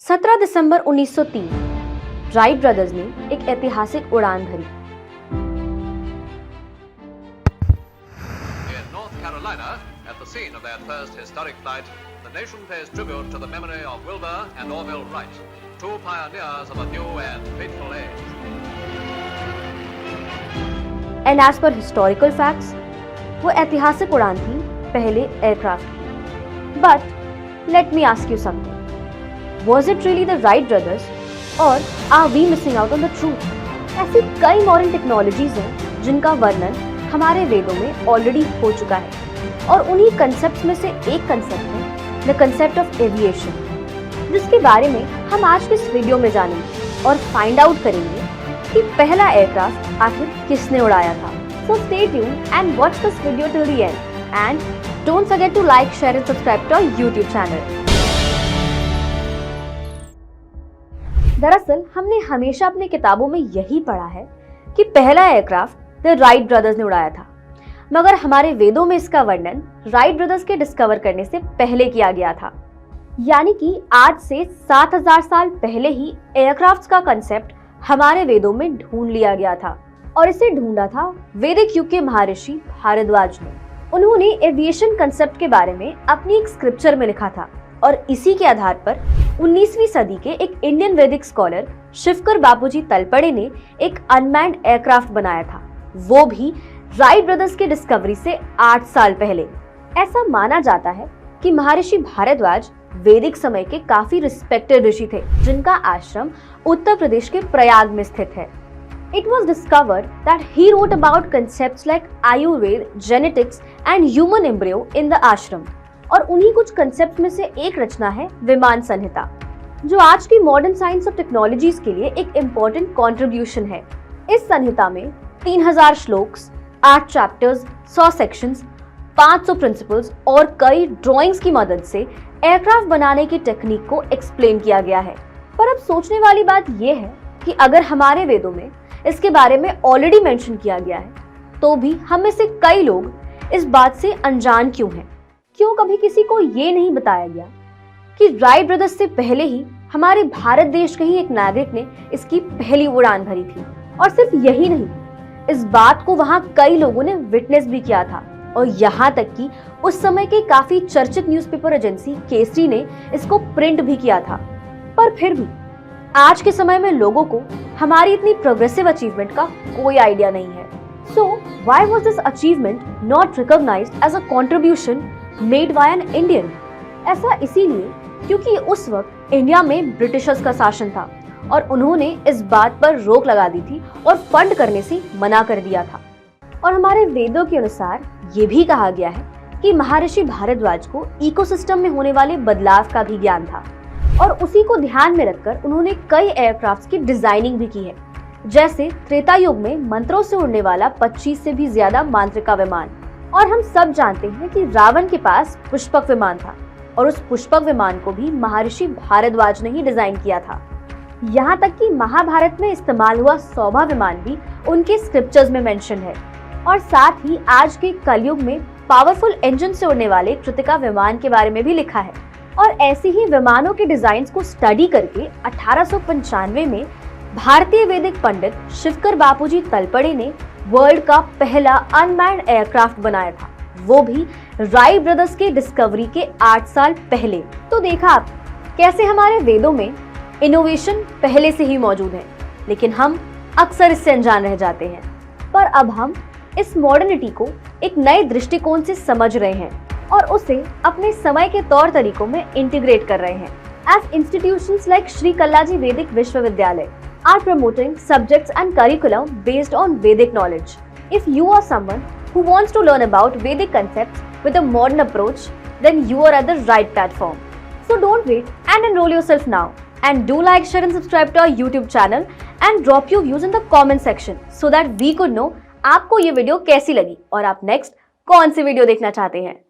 17 दिसंबर 1903 Wright brothers ने एक ऐतिहासिक उड़ान भरी। In North Carolina, at the scene of that first historic flight, the nation pays tribute to the memory of Wilbur and Orville Wright, two pioneers of a new and fateful age. And as per historical facts, वो ऐतिहासिक उड़ान थी पहले aircraft की। But let me ask you something. Was it really the Wright brothers, or are we missing out on the truth? ऐसी कई modern technologies हैं जिनका वर्णन हमारे वेदों में ऑलरेडी हो चुका है, और उन्हीं कंसेप्ट्स में से एक कंसेप्ट है द कंसेप्ट ऑफ एविएशन, जिसके बारे में हम आज के इस वीडियो में जानेंगे और फाइंड आउट करेंगे कि पहला एयरक्राफ्ट आखिर किसने उड़ाया था। So stay tuned and watch this video till the end, and don't forget to like, share and subscribe to our YouTube channel. दरअसल हमने हमेशा अपनी किताबों में यही पढ़ा है कि पहला एयरक्राफ्ट द राइट ब्रदर्स ने उड़ाया था, मगर हमारे वेदों में इसका वर्णन राइट ब्रदर्स के डिस्कवर करने से पहले किया गया था। यानी कि आज से 7000 साल पहले ही एयरक्राफ्ट्स का कंसेप्ट हमारे वेदों में ढूंढ लिया गया था, और इसे ढूंढा था वैदिक युग के महर्षि भारद्वाज ने। उन्होंने एविएशन कंसेप्ट के बारे में अपनी एक स्क्रिप्चर में लिखा था, और इसी के आधार पर 19वीं सदी के एक इंडियन वैदिक स्कॉलर शिवकर बापूजी तलपड़े ने एक अनमैन्ड एयरक्राफ्ट बनाया था, वो भी राइट ब्रदर्स की डिस्कवरी से 8 साल पहले। ऐसा माना जाता है कि महर्षि भारद्वाज वैदिक समय के काफी रिस्पेक्टेड ऋषि थे, जिनका आश्रम उत्तर प्रदेश के प्रयाग में स्थित है। It was discovered that he wrote about concepts like Ayurveda, genetics and human embryo in the ashram. और उन्हीं कुछ कंसेप्ट में से एक रचना है विमान संहिता, जो आज की मॉडर्न साइंस और टेक्नोलॉजीज के लिए एक इम्पोर्टेंट कंट्रीब्यूशन है। इस संहिता में 3000 श्लोक्स, 8 चैप्टर्स, 100 सेक्शंस, 500 प्रिंसिपल्स और कई ड्राइंग्स की मदद से एयरक्राफ्ट बनाने की टेक्निक को एक्सप्लेन किया गया है। पर अब सोचने वाली बात यह है कि अगर हमारे वेदों में इसके बारे में ऑलरेडी मेंशन किया गया है, तो भी हम में से कई लोग इस बात से अनजान क्यों हैं? क्यों कभी किसी को ये नहीं बताया गया कि राइट ब्रदर्स से पहले ही हमारे भारत देश के ही एक नागरिक ने इसकी पहली उड़ान भरी थी? और सिर्फ यही नहीं, इस बात को वहां कई लोगों ने विटनेस भी किया था, और यहाँ तक कि उस समय के काफी चर्चित न्यूज़पेपर एजेंसी केसरी ने इसको प्रिंट भी किया था। पर फिर भी आज के समय में लोगों को हमारी इतनी प्रोग्रेसिव अचीवमेंट का कोई आइडिया नहीं है। So why was this achievement not recognized as a contribution made by an Indian? ऐसा इसीलिए क्योंकि उस वक्त इंडिया में ब्रिटिशर्स का शासन था, और उन्होंने इस बात पर रोक लगा दी थी और फंड करने से मना कर दिया था। और हमारे वेदों के अनुसार ये भी कहा गया है कि महर्षि भारद्वाज को इकोसिस्टम में होने वाले बदलाव का भी ज्ञान था, और उसी को ध्यान में रखकर उन्होंने कई एयरक्राफ्ट्स की डिजाइनिंग भी की है। जैसे त्रेता युग में मंत्रों से उड़ने वाला 25 से भी ज्यादा मांत्रिका विमान, और हम सब जानते हैं कि रावण के पास पुष्पक विमान था, और उस पुष्पक विमान को भी महर्षि भारद्वाज ने ही डिजाइन किया था। यहाँ तक कि महाभारत में इस्तेमाल हुआ सौभा विमान भी उनके स्क्रिप्चर्स में मेंशन है, और साथ ही आज के कलयुग में पावरफुल इंजन से उड़ने वाले कृतिका विमान के बारे में भी लिखा है। और ऐसे ही विमानों के डिजाइन को स्टडी करके 1895 में भारतीय वैदिक पंडित शिवकर बापूजी तलपड़े ने वर्ल्ड का पहला अनमैन्ड एयरक्राफ्ट बनाया था, वो भी राइट ब्रदर्स के डिस्कवरी के 8 साल पहले। तो देखा आप कैसे हमारे वेदों में इनोवेशन पहले से ही मौजूद है, लेकिन हम अक्सर इससे अनजान रह जाते हैं। पर अब हम इस मॉडर्निटी को एक नए दृष्टिकोण से समझ रहे हैं और उसे अपने समय के तौर तरीकों में इंटीग्रेट कर रहे हैं। As institutions like Shri Kallaji Vedic Vishwavidyalaya are promoting subjects and curriculum based on Vedic knowledge. If you are someone who wants to learn about Vedic concepts with a modern approach, then you are at the right platform. So don't wait and enroll yourself now. And do like, share and subscribe to our YouTube channel and drop your views in the comment section so that we could know आपको ये video कैसी लगी और आप next कौन सी video देखना चाहते हैं।